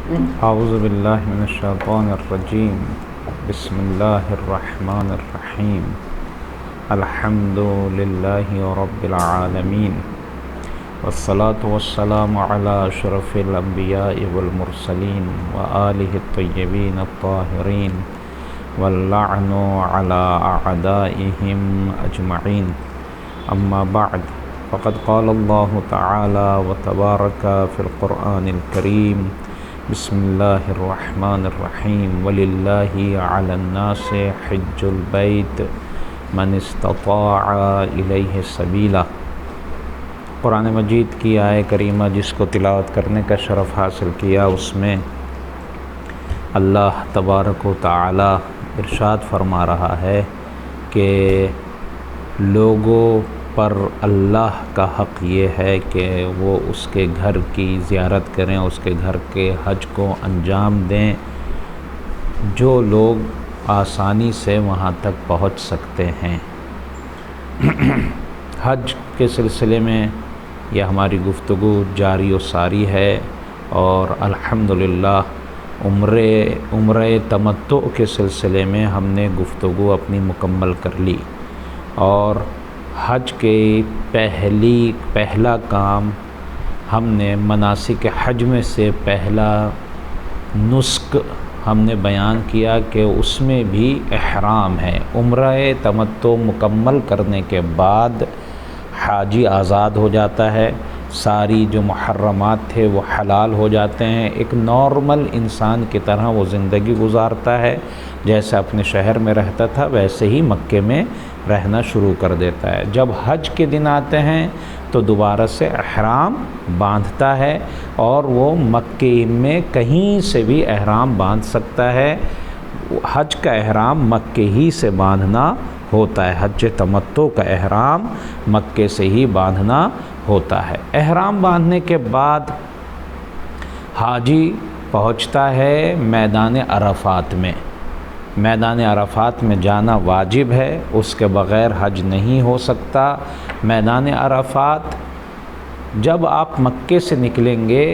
اعوذ باللہ من الشیطان الرجیم، بسم اللہ الرحمن الرحیم، الحمد للہ رب العالمین، والصلاة والسلام علی اشرف الانبیاء والمرسلین وآلہ الطیبین الطاہرین واللعن علی اعدائہم اجمعین، اما بعد فقد قال اللہ تعالی وتبارک فی القرآن الکریم، بسم اللہ الرحمن الرحیم، وَلِلَّهِ عَلَى النَّاسِ حِجُّ الْبَيْتِ مَنِ اسْتَطَاعَ إِلَيْهِ سَبِيلًا۔ قرآن مجید کی آیہ کریمہ جس کو تلاوت کرنے کا شرف حاصل کیا، اس میں اللہ تبارک و تعالی ارشاد فرما رہا ہے کہ لوگوں پر اللہ کا حق یہ ہے کہ وہ اس کے گھر کی زیارت کریں، اس کے گھر کے حج کو انجام دیں، جو لوگ آسانی سے وہاں تک پہنچ سکتے ہیں۔ حج کے سلسلے میں یہ ہماری گفتگو جاری و ساری ہے، اور الحمدللہ عمرہ تمتع کے سلسلے میں ہم نے گفتگو اپنی مکمل کر لی، اور حج کے پہلا کام ہم نے مناسک حج میں سے پہلا نسک ہم نے بیان کیا کہ اس میں بھی احرام ہے۔ عمرہ تمتع مکمل کرنے کے بعد حاجی آزاد ہو جاتا ہے، ساری جو محرمات تھے وہ حلال ہو جاتے ہیں، ایک نارمل انسان کی طرح وہ زندگی گزارتا ہے، جیسے اپنے شہر میں رہتا تھا ویسے ہی مکے میں رہنا شروع کر دیتا ہے۔ جب حج کے دن آتے ہیں تو دوبارہ سے احرام باندھتا ہے، اور وہ مکے میں کہیں سے بھی احرام باندھ سکتا ہے۔ حج کا احرام مکے ہی سے باندھنا ہوتا ہے، حج تمتع کا احرام مکے سے ہی باندھنا ہوتا ہے۔ احرام باندھنے کے بعد حاجی پہنچتا ہے میدان عرفات میں۔ میدان عرفات میں جانا واجب ہے، اس کے بغیر حج نہیں ہو سکتا۔ میدان عرفات جب آپ مکے سے نکلیں گے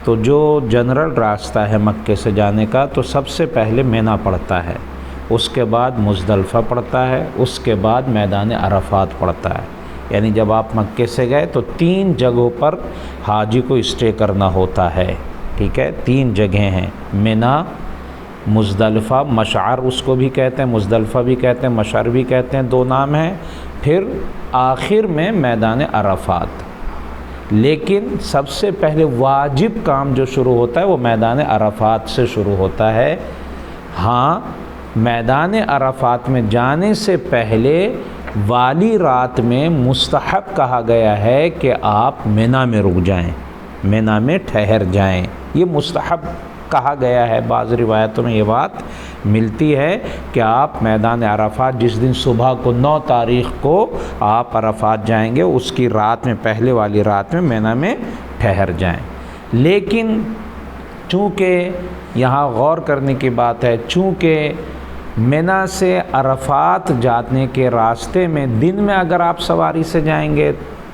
تو جو جنرل راستہ ہے مکے سے جانے کا، تو سب سے پہلے مینا پڑتا ہے، اس کے بعد مزدلفہ پڑتا ہے، اس کے بعد میدان عرفات پڑتا ہے۔ یعنی جب آپ مکے سے گئے تو 3 جگہوں پر حاجی کو اسٹے کرنا ہوتا ہے، ٹھیک ہے؟ 3 جگہیں ہیں، مینا، مزدلفہ، مشعر اس کو بھی کہتے ہیں، مزدلفہ بھی کہتے ہیں، مشعر بھی کہتے ہیں، 2 نام ہیں، پھر آخر میں میدان عرفات۔ لیکن سب سے پہلے واجب کام جو شروع ہوتا ہے وہ میدان عرفات سے شروع ہوتا ہے۔ ہاں، میدان عرفات میں جانے سے پہلے والی رات میں مستحب کہا گیا ہے کہ آپ مینا میں رک جائیں، مینا میں ٹھہر جائیں، یہ مستحب کہا گیا ہے۔ بعض روایتوں میں یہ بات ملتی ہے کہ آپ میدان عرفات جس دن صبح کو 9 تاریخ کو آپ عرفات جائیں گے، اس کی رات میں، پہلے والی رات میں مینا میں ٹھہر جائیں۔ لیکن چونکہ یہاں غور کرنے کی بات ہے، چونکہ مینا سے عرفات جانے کے راستے میں دن میں اگر آپ سواری سے جائیں گے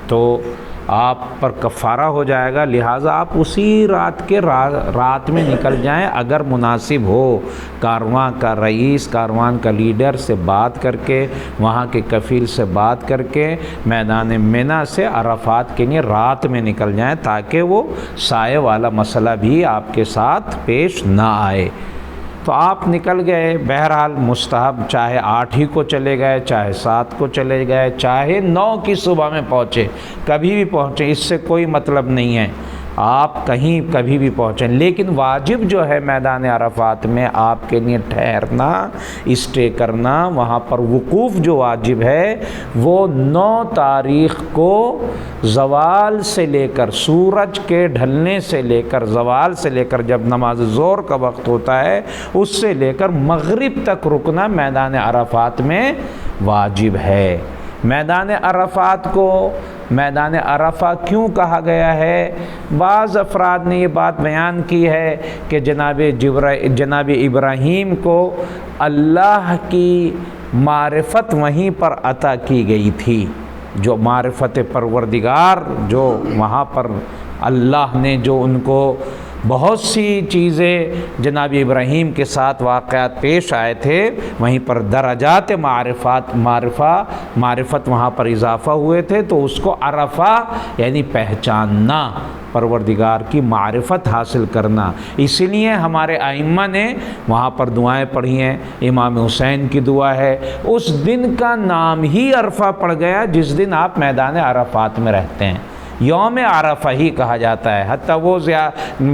تو آپ پر کفارہ ہو جائے گا، لہٰذا آپ اسی رات میں نکل جائیں، اگر مناسب ہو، کارواں کا رئیس، کاروان کا لیڈر سے بات کر کے، وہاں کے کفیل سے بات کر کے میدان مینا سے عرفات کے لیے رات میں نکل جائیں، تاکہ وہ سائے والا مسئلہ بھی آپ کے ساتھ پیش نہ آئے۔ تو آپ نکل گئے، بہرحال مستحب، چاہے 8 ہی کو چلے گئے، چاہے 7 کو چلے گئے، چاہے 9 کی صبح میں پہنچے، کبھی بھی پہنچے، اس سے کوئی مطلب نہیں ہے، آپ کہیں کبھی بھی پہنچیں۔ لیکن واجب جو ہے میدان عرفات میں آپ کے لیے ٹھہرنا، اسٹے کرنا، وہاں پر وقوف جو واجب ہے وہ 9 تاریخ کو زوال سے لے کر، سورج کے ڈھلنے سے لے کر، زوال سے لے کر، جب نماز ظہر کا وقت ہوتا ہے اس سے لے کر مغرب تک رکنا میدان عرفات میں واجب ہے۔ میدان عرفات کو میدان عرفہ کیوں کہا گیا ہے؟ بعض افراد نے یہ بات بیان کی ہے کہ جناب ابراہیم کو اللہ کی معرفت وہیں پر عطا کی گئی تھی، جو معرفت پروردگار، جو وہاں پر اللہ نے جو ان کو بہت سی چیزیں جناب ابراہیم کے ساتھ واقعات پیش آئے تھے، وہیں پر درجات معرفت وہاں پر اضافہ ہوئے تھے، تو اس کو عرفہ یعنی پہچاننا، پروردگار کی معرفت حاصل کرنا۔ اسی لیے ہمارے ائمہ نے وہاں پر دعائیں پڑھی ہیں۔ امام حسین کی دعا ہے، اس دن کا نام ہی عرفہ پڑ گیا جس دن آپ میدان عرفات میں رہتے ہیں، یوم عرفہ ہی کہا جاتا ہے۔ حتیٰ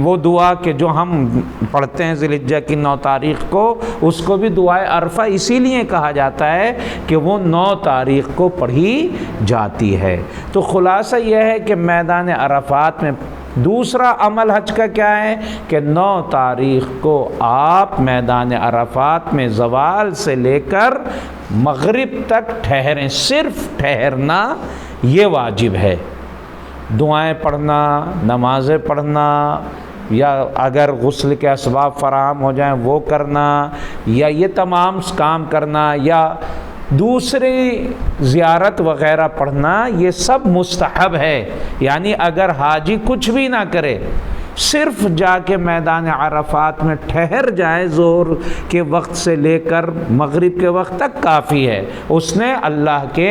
وہ دعا کہ جو ہم پڑھتے ہیں ذی الحجہ کی 9 تاریخ کو، اس کو بھی دعائے عرفہ اسی لیے کہا جاتا ہے کہ وہ 9 تاریخ کو پڑھی جاتی ہے۔ تو خلاصہ یہ ہے کہ میدان عرفات میں دوسرا عمل حج کا کیا ہے کہ 9 تاریخ کو آپ میدان عرفات میں زوال سے لے کر مغرب تک ٹھہریں، صرف ٹھہرنا یہ واجب ہے۔ دعائیں پڑھنا، نمازیں پڑھنا، یا اگر غسل کے اسباب فراہم ہو جائیں وہ کرنا، یا یہ تمام کام کرنا، یا دوسری زیارت وغیرہ پڑھنا، یہ سب مستحب ہے۔ یعنی اگر حاجی کچھ بھی نہ کرے، صرف جا کے میدان عرفات میں ٹھہر جائے ظہر کے وقت سے لے کر مغرب کے وقت تک کافی ہے، اس نے اللہ کے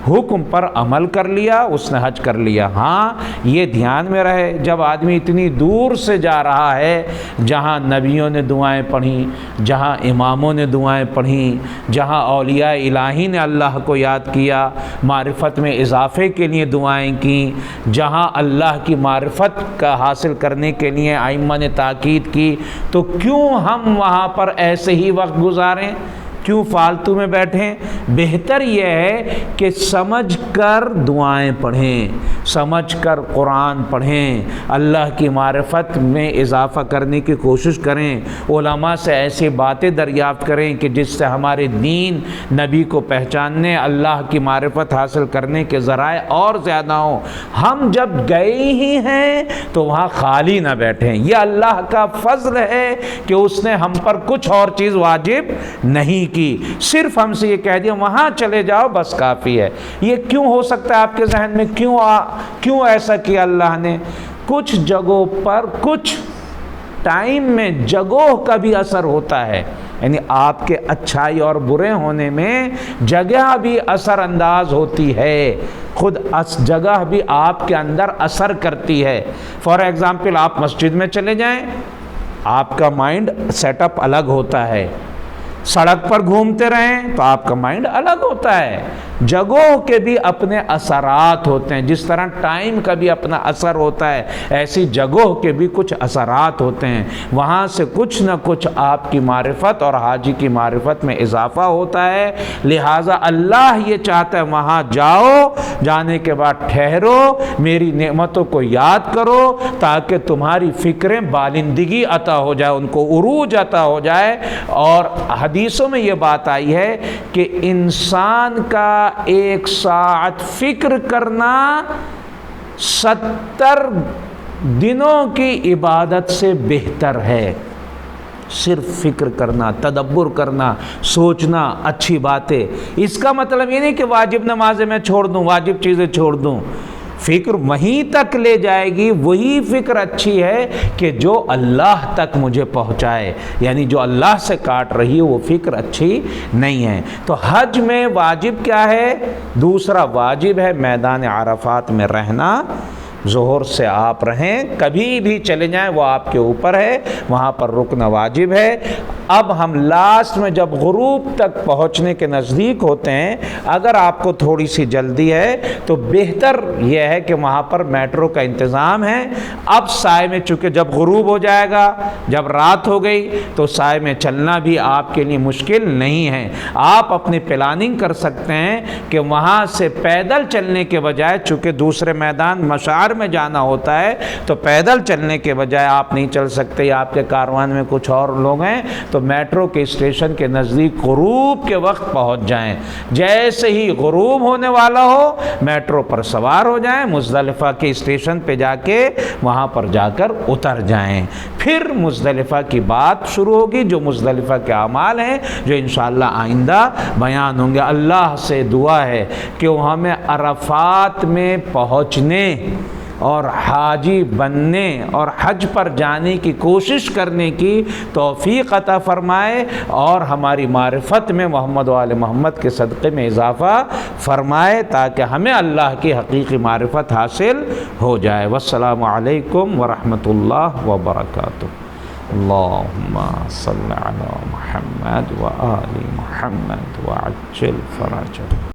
حکم پر عمل کر لیا، اس نے حج کر لیا۔ ہاں یہ دھیان میں رہے، جب آدمی اتنی دور سے جا رہا ہے، جہاں نبیوں نے دعائیں پڑھیں، جہاں اماموں نے دعائیں پڑھیں، جہاں اولیاء الہی نے اللہ کو یاد کیا، معرفت میں اضافے کے لیے دعائیں کیں، جہاں اللہ کی معرفت کا حاصل کرنے کے لیے ائمہ نے تاکید کی، تو کیوں ہم وہاں پر ایسے ہی وقت گزاریں، کیوں فالتو میں بیٹھیں؟ بہتر یہ ہے کہ سمجھ کر دعائیں پڑھیں، سمجھ کر قرآن پڑھیں، اللہ کی معرفت میں اضافہ کرنے کی کوشش کریں، علماء سے ایسی باتیں دریافت کریں کہ جس سے ہمارے دین نبی کو پہچاننے، اللہ کی معرفت حاصل کرنے کے ذرائع اور زیادہ ہوں۔ ہم جب گئے ہی ہیں تو وہاں خالی نہ بیٹھیں، یہ اللہ کا فضل ہے کہ اس نے ہم پر کچھ اور چیز واجب نہیں کی، صرف ہم سے یہ کہہ دیا وہاں چلے جاؤ بس کافی ہے۔ یہ کیوں ہو سکتا ہے آپ کے ذہن میں؟ کیوں ایسا کیا اللہ نے؟ کچھ جگہوں پر کچھ ٹائم میں جگہوں کا بھی اثر ہوتا ہے، یعنی آپ کے اچھائی اور برے ہونے میں جگہ بھی اثر انداز ہوتی ہے، خود جگہ بھی آپ کے اندر اثر کرتی ہے۔ فار ایگزامپل آپ مسجد میں چلے جائیں، آپ کا مائنڈ سیٹ اپ الگ ہوتا ہے، سڑک پر گھومتے رہیں تو آپ کا مائنڈ الگ ہوتا ہے۔ جگہوں کے بھی اپنے اثرات ہوتے ہیں، جس طرح ٹائم کا بھی اپنا اثر ہوتا ہے، ایسی جگہوں کے بھی کچھ اثرات ہوتے ہیں، وہاں سے کچھ نہ کچھ آپ کی معرفت اور حاجی کی معرفت میں اضافہ ہوتا ہے۔ لہٰذا اللہ یہ چاہتا ہے وہاں جاؤ، جانے کے بعد ٹھہرو، میری نعمتوں کو یاد کرو، تاکہ تمہاری فکریں بالندگی عطا ہو جائے، ان کو عروج عطا ہو جائے۔ اور حدیثوں میں یہ بات آئی ہے کہ انسان کا 1 ساعت فکر کرنا 70 دنوں کی عبادت سے بہتر ہے۔ صرف فکر کرنا، تدبر کرنا، سوچنا اچھی باتیں، اس کا مطلب یہ نہیں کہ واجب نمازیں میں چھوڑ دوں، واجب چیزیں چھوڑ دوں۔ فکر وہیں تک لے جائے گی، وہی فکر اچھی ہے کہ جو اللہ تک مجھے پہنچائے، یعنی جو اللہ سے کاٹ رہی ہے وہ فکر اچھی نہیں ہے۔ تو حج میں واجب کیا ہے؟ دوسرا واجب ہے میدان عرفات میں رہنا، ظہر سے آپ رہیں، کبھی بھی چلے جائیں وہ آپ کے اوپر ہے، وہاں پر رکنا واجب ہے۔ اب ہم لاسٹ میں جب غروب تک پہنچنے کے نزدیک ہوتے ہیں، اگر آپ کو تھوڑی سی جلدی ہے تو بہتر یہ ہے کہ وہاں پر میٹرو کا انتظام ہے۔ اب سائے میں چونکہ جب غروب ہو جائے گا، جب رات ہو گئی تو سائے میں چلنا بھی آپ کے لیے مشکل نہیں ہے، آپ اپنی پلاننگ کر سکتے ہیں کہ وہاں سے پیدل چلنے کے بجائے، چونکہ دوسرے میدان مشعر میں جانا ہوتا ہے تو پیدل چلنے کے بجائے آپ نہیں چل سکتے، یا آپ کے کاروان میں کچھ اور لوگ ہیں، تو میٹرو کے اسٹیشن کے نزدیک غروب کے وقت پہنچ جائیں۔ جیسے ہی غروب ہونے والا ہو میٹرو پر سوار ہو جائیں، مزدلفہ کے اسٹیشن پہ جا کے وہاں پر جا کر اتر جائیں۔ پھر مزدلفہ کی بات شروع ہوگی، جو مزدلفہ کے اعمال ہیں جو انشاءاللہ آئندہ بیان ہوں گے۔ اللہ سے دعا ہے کہ وہ ہمیں عرفات میں پہنچنے اور حاجی بننے اور حج پر جانے کی کوشش کرنے کی توفیق عطا فرمائے، اور ہماری معرفت میں محمد و آل محمد کے صدقے میں اضافہ فرمائے، تاکہ ہمیں اللہ کی حقیقی معرفت حاصل ہو جائے۔ والسلام علیکم ورحمۃ اللہ وبرکاتہ۔ اللہم صل علی محمد و آل محمد وعجل فرجہ۔